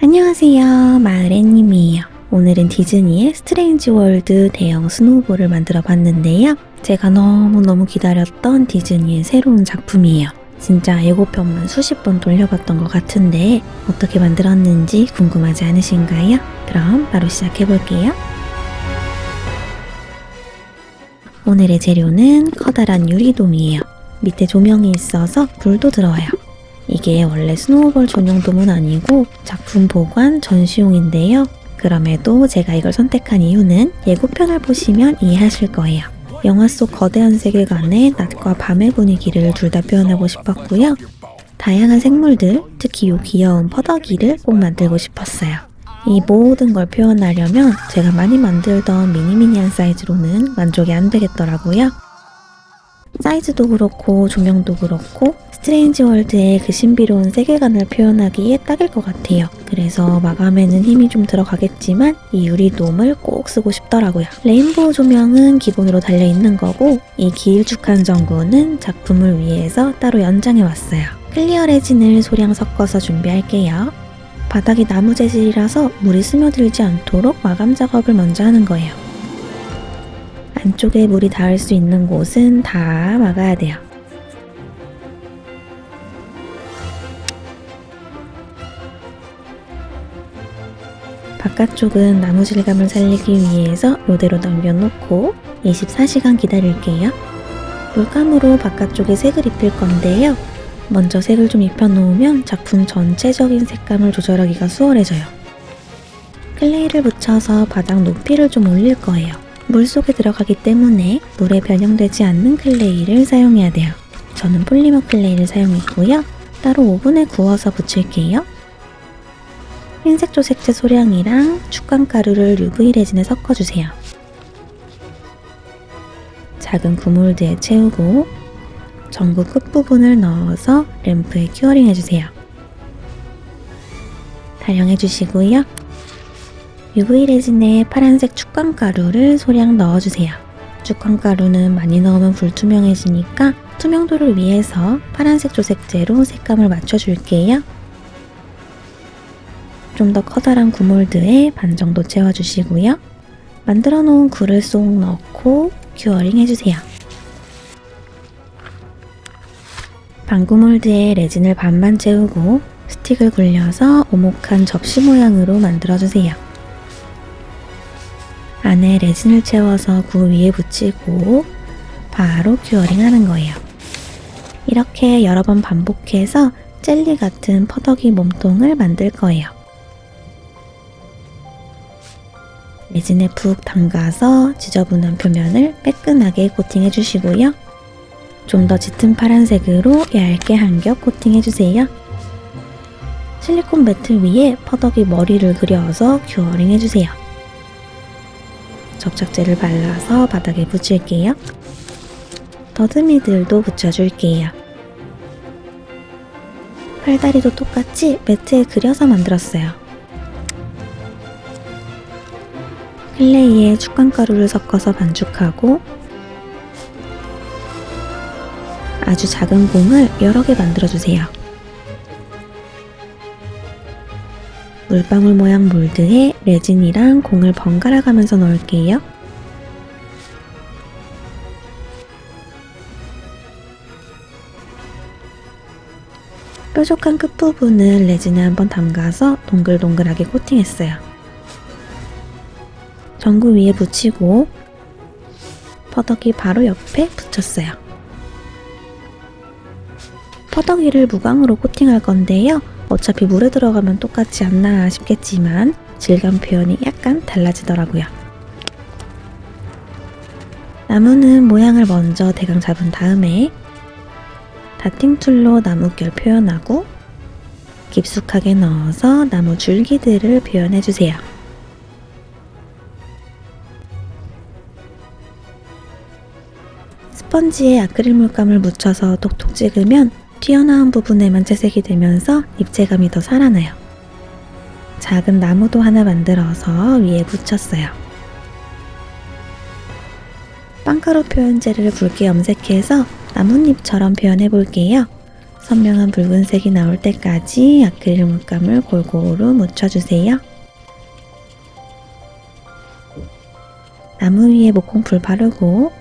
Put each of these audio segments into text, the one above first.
안녕하세요, 마을애님이에요. 오늘은 디즈니의 스트레인지 월드 대형 스노우볼을 만들어 봤는데요. 제가 너무너무 기다렸던 디즈니의 새로운 작품이에요. 진짜 예고편만 수십 번 돌려봤던 것 같은데 어떻게 만들었는지 궁금하지 않으신가요? 그럼 바로 시작해볼게요. 오늘의 재료는 커다란 유리돔이에요. 밑에 조명이 있어서 불도 들어와요. 이게 원래 스노우볼 전용돔은 아니고 작품 보관 전시용인데요. 그럼에도 제가 이걸 선택한 이유는 예고편을 보시면 이해하실 거예요. 영화 속 거대한 세계관의 낮과 밤의 분위기를 둘 다 표현하고 싶었고요. 다양한 생물들, 특히 이 귀여운 퍼덕이를 꼭 만들고 싶었어요. 이 모든 걸 표현하려면 제가 많이 만들던 미니미니한 사이즈로는 만족이 안 되겠더라고요. 사이즈도 그렇고 조명도 그렇고 스트레인지 월드의 그 신비로운 세계관을 표현하기에 딱일 것 같아요. 그래서 마감에는 힘이 좀 들어가겠지만 이 유리돔을 꼭 쓰고 싶더라고요. 레인보우 조명은 기본으로 달려있는 거고 이 길쭉한 전구는 작품을 위해서 따로 연장해 왔어요. 클리어 레진을 소량 섞어서 준비할게요. 바닥이 나무 재질이라서 물이 스며들지 않도록 마감 작업을 먼저 하는 거예요. 안쪽에 물이 닿을 수 있는 곳은 다 막아야 돼요. 바깥쪽은 나무 질감을 살리기 위해서 이대로 남겨놓고 24시간 기다릴게요. 물감으로 바깥쪽에 색을 입힐 건데요. 먼저 색을 좀 입혀놓으면 작품 전체적인 색감을 조절하기가 수월해져요. 클레이를 묻혀서 바닥 높이를 좀 올릴 거예요. 물속에 들어가기 때문에 물에 변형되지 않는 클레이를 사용해야 돼요. 저는 폴리머 클레이를 사용했고요. 따로 오븐에 구워서 붙일게요. 흰색 조색제 소량이랑 축광가루를 UV 레진에 섞어주세요. 작은 구몰드에 채우고 전구 끝부분을 넣어서 램프에 큐어링 해주세요. 탈영해주시고요. UV 레진에 파란색 축광가루를 소량 넣어주세요. 축광가루는 많이 넣으면 불투명해지니까 투명도를 위해서 파란색 조색제로 색감을 맞춰줄게요. 좀 더 커다란 구몰드에 반 정도 채워주시고요. 만들어 놓은 굴을 쏙 넣고 큐어링 해주세요. 반구몰드에 레진을 반만 채우고 스틱을 굴려서 오목한 접시 모양으로 만들어주세요. 안에 레진을 채워서 구 위에 붙이고 바로 큐어링 하는 거예요. 이렇게 여러 번 반복해서 젤리 같은 퍼덕이 몸통을 만들 거예요. 레진에 푹 담가서 지저분한 표면을 매끈하게 코팅해 주시고요. 좀 더 짙은 파란색으로 얇게 한 겹 코팅해 주세요. 실리콘 매트 위에 퍼덕이 머리를 그려서 큐어링 해주세요. 접착제를 발라서 바닥에 붙일게요. 더듬이들도 붙여줄게요. 팔다리도 똑같이 매트에 그려서 만들었어요. 클레이에 축광가루를 섞어서 반죽하고 아주 작은 공을 여러 개 만들어주세요. 물방울 모양 몰드에 레진이랑 공을 번갈아 가면서 넣을게요. 뾰족한 끝부분을 레진에 한번 담가서 동글동글하게 코팅했어요. 전구 위에 붙이고 퍼덕이 바로 옆에 붙였어요. 퍼덕이를 무광으로 코팅할 건데요. 어차피 물에 들어가면 똑같지 않나 싶겠지만 질감 표현이 약간 달라지더라고요. 나무는 모양을 먼저 대강 잡은 다음에 다팅 툴로 나무결 표현하고 깊숙하게 넣어서 나무 줄기들을 표현해주세요. 스펀지에 아크릴 물감을 묻혀서 톡톡 찍으면 튀어나온 부분에만 채색이 되면서 입체감이 더 살아나요. 작은 나무도 하나 만들어서 위에 붙였어요. 빵가루 표현제를 붉게 염색해서 나뭇잎처럼 표현해 볼게요. 선명한 붉은색이 나올 때까지 아크릴 물감을 골고루 묻혀주세요. 나무 위에 목공풀 바르고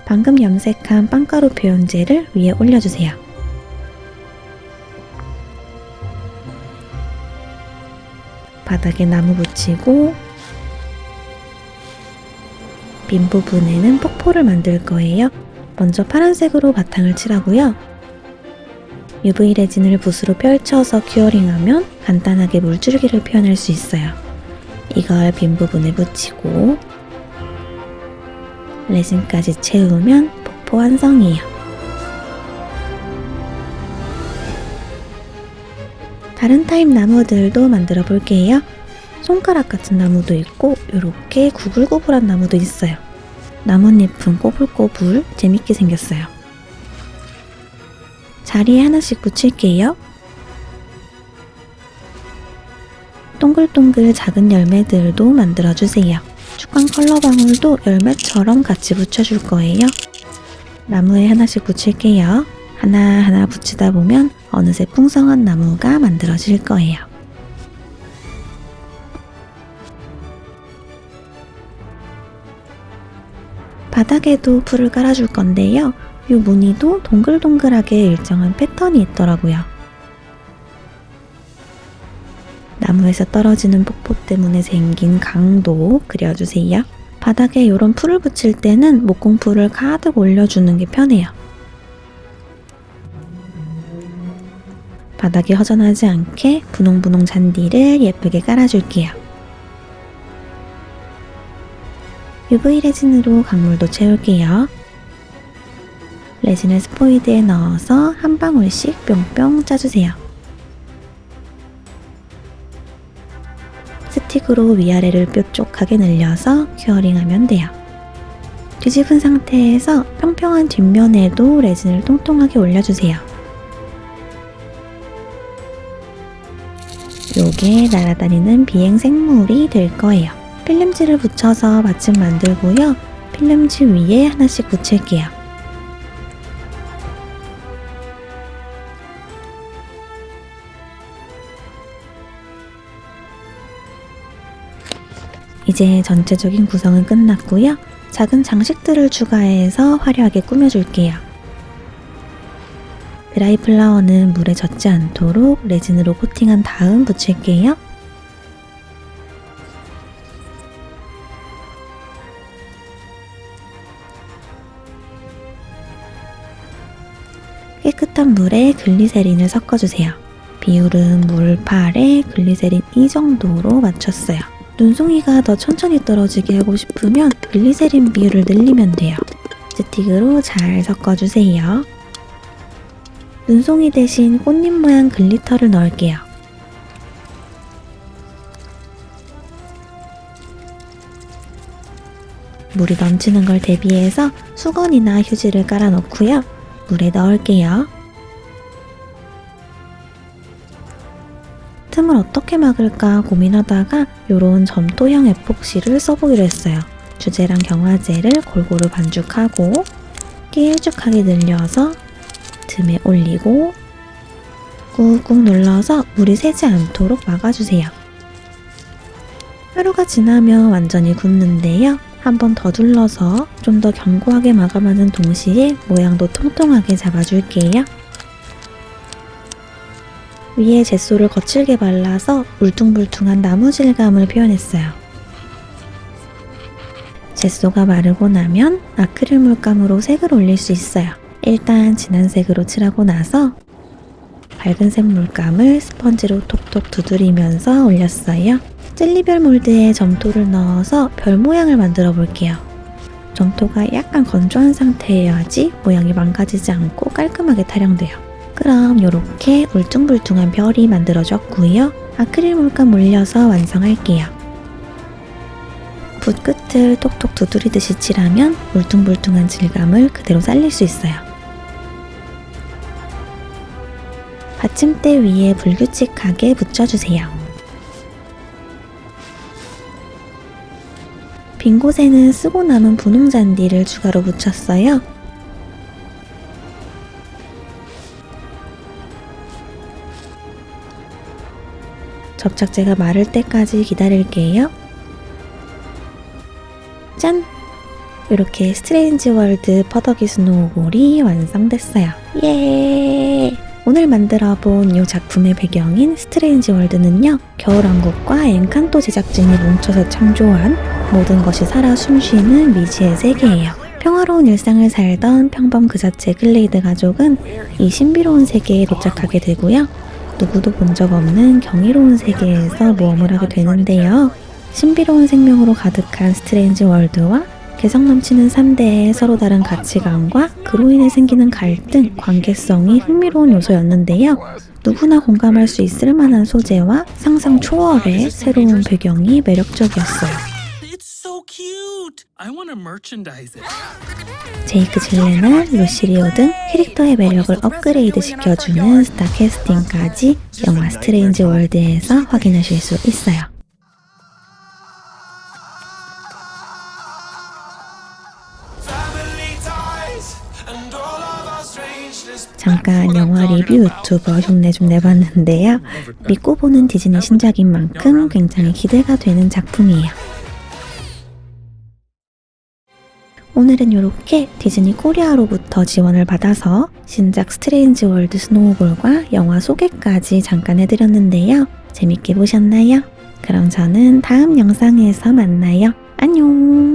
방금 염색한 빵가루 표현제를 위에 올려주세요. 바닥에 나무 붙이고 빈 부분에는 폭포를 만들 거예요. 먼저 파란색으로 바탕을 칠하고요. UV 레진을 붓으로 펼쳐서 큐어링하면 간단하게 물줄기를 표현할 수 있어요. 이걸 빈 부분에 붙이고 레진까지 채우면 폭포 완성이에요. 다른 타입 나무들도 만들어 볼게요. 손가락 같은 나무도 있고 이렇게 구불구불한 나무도 있어요. 나뭇잎은 꼬불꼬불 재밌게 생겼어요. 자리에 하나씩 붙일게요. 동글동글 작은 열매들도 만들어주세요. 축광 컬러 방울도 열매처럼 같이 붙여줄 거예요. 나무에 하나씩 붙일게요. 하나하나 붙이다 보면 어느새 풍성한 나무가 만들어질 거예요. 바닥에도 풀을 깔아줄 건데요. 이 무늬도 동글동글하게 일정한 패턴이 있더라고요. 나무에서 떨어지는 폭포 때문에 생긴 강도 그려주세요. 바닥에 이런 풀을 붙일 때는 목공풀을 가득 올려주는 게 편해요. 바닥이 허전하지 않게 분홍분홍 잔디를 예쁘게 깔아줄게요. UV 레진으로 강물도 채울게요. 레진을 스포이드에 넣어서 한 방울씩 뿅뿅 짜주세요. 스틱으로 위아래를 뾰족하게 늘려서 큐어링하면 돼요. 뒤집은 상태에서 평평한 뒷면에도 레진을 통통하게 올려주세요. 요게 날아다니는 비행 생물이 될 거예요. 필름지를 붙여서 받침 만들고요. 필름지 위에 하나씩 붙일게요. 이제 전체적인 구성은 끝났고요. 작은 장식들을 추가해서 화려하게 꾸며줄게요. 드라이 플라워는 물에 젖지 않도록 레진으로 코팅한 다음 붙일게요. 깨끗한 물에 글리세린을 섞어주세요. 비율은 물 8에 글리세린 이 정도로 맞췄어요. 눈송이가 더 천천히 떨어지게 하고 싶으면 글리세린 비율을 늘리면 돼요. 스틱으로 잘 섞어주세요. 눈송이 대신 꽃잎 모양 글리터를 넣을게요. 물이 넘치는 걸 대비해서 수건이나 휴지를 깔아 놓고요. 물에 넣을게요. 틈을 어떻게 막을까 고민하다가 요런 점토형 에폭시를 써보기로 했어요. 주제랑 경화제를 골고루 반죽하고 길쭉하게 늘려서 틈에 올리고 꾹꾹 눌러서 물이 새지 않도록 막아주세요. 하루가 지나면 완전히 굳는데요. 한 번 더 둘러서 좀 더 견고하게 마감하는 동시에 모양도 통통하게 잡아줄게요. 위에 젯소를 거칠게 발라서 울퉁불퉁한 나무 질감을 표현했어요. 젯소가 마르고 나면 아크릴 물감으로 색을 올릴 수 있어요. 일단 진한 색으로 칠하고 나서 밝은색 물감을 스펀지로 톡톡 두드리면서 올렸어요. 젤리별 몰드에 점토를 넣어서 별 모양을 만들어 볼게요. 점토가 약간 건조한 상태여야지 모양이 망가지지 않고 깔끔하게 타령돼요. 그럼 이렇게 울퉁불퉁한 별이 만들어졌고요. 아크릴 물감 올려서 완성할게요. 붓 끝을 톡톡 두드리듯이 칠하면 울퉁불퉁한 질감을 그대로 살릴 수 있어요. 받침대 위에 불규칙하게 붙여주세요. 빈 곳에는 쓰고 남은 분홍 잔디를 추가로 붙였어요. 접착제가 마를 때까지 기다릴게요. 짠! 이렇게 스트레인지 월드 퍼더기 스노우볼이 완성됐어요. 예! 오늘 만들어본 이 작품의 배경인 스트레인지 월드는요, 겨울왕국과 엔칸토 제작진이 뭉쳐서 창조한 모든 것이 살아 숨쉬는 미지의 세계예요. 평화로운 일상을 살던 평범 그 자체 글레이드 가족은 이 신비로운 세계에 도착하게 되고요. 누구도 본 적 없는 경이로운 세계에서 모험을 하게 되는데요. 신비로운 생명으로 가득한 스트레인지 월드와 개성 넘치는 3대의 서로 다른 가치관과 그로 인해 생기는 갈등, 관계성이 흥미로운 요소였는데요. 누구나 공감할 수 있을 만한 소재와 상상 초월의 새로운 배경이 매력적이었어요. 제이크 질레날, 루시 리오 등 캐릭터의 매력을 업그레이드 시켜주는 스타 캐스팅까지 영화 스트레인지 월드에서 확인하실 수 있어요. 잠깐 영화 리뷰 유튜버 흉내 좀 내봤는데요. 믿고 보는 디즈니 신작인 만큼 굉장히 기대가 되는 작품이에요. 오늘은 이렇게 디즈니 코리아로부터 지원을 받아서 신작 스트레인지 월드 스노우볼과 영화 소개까지 잠깐 해드렸는데요. 재밌게 보셨나요? 그럼 저는 다음 영상에서 만나요. 안녕!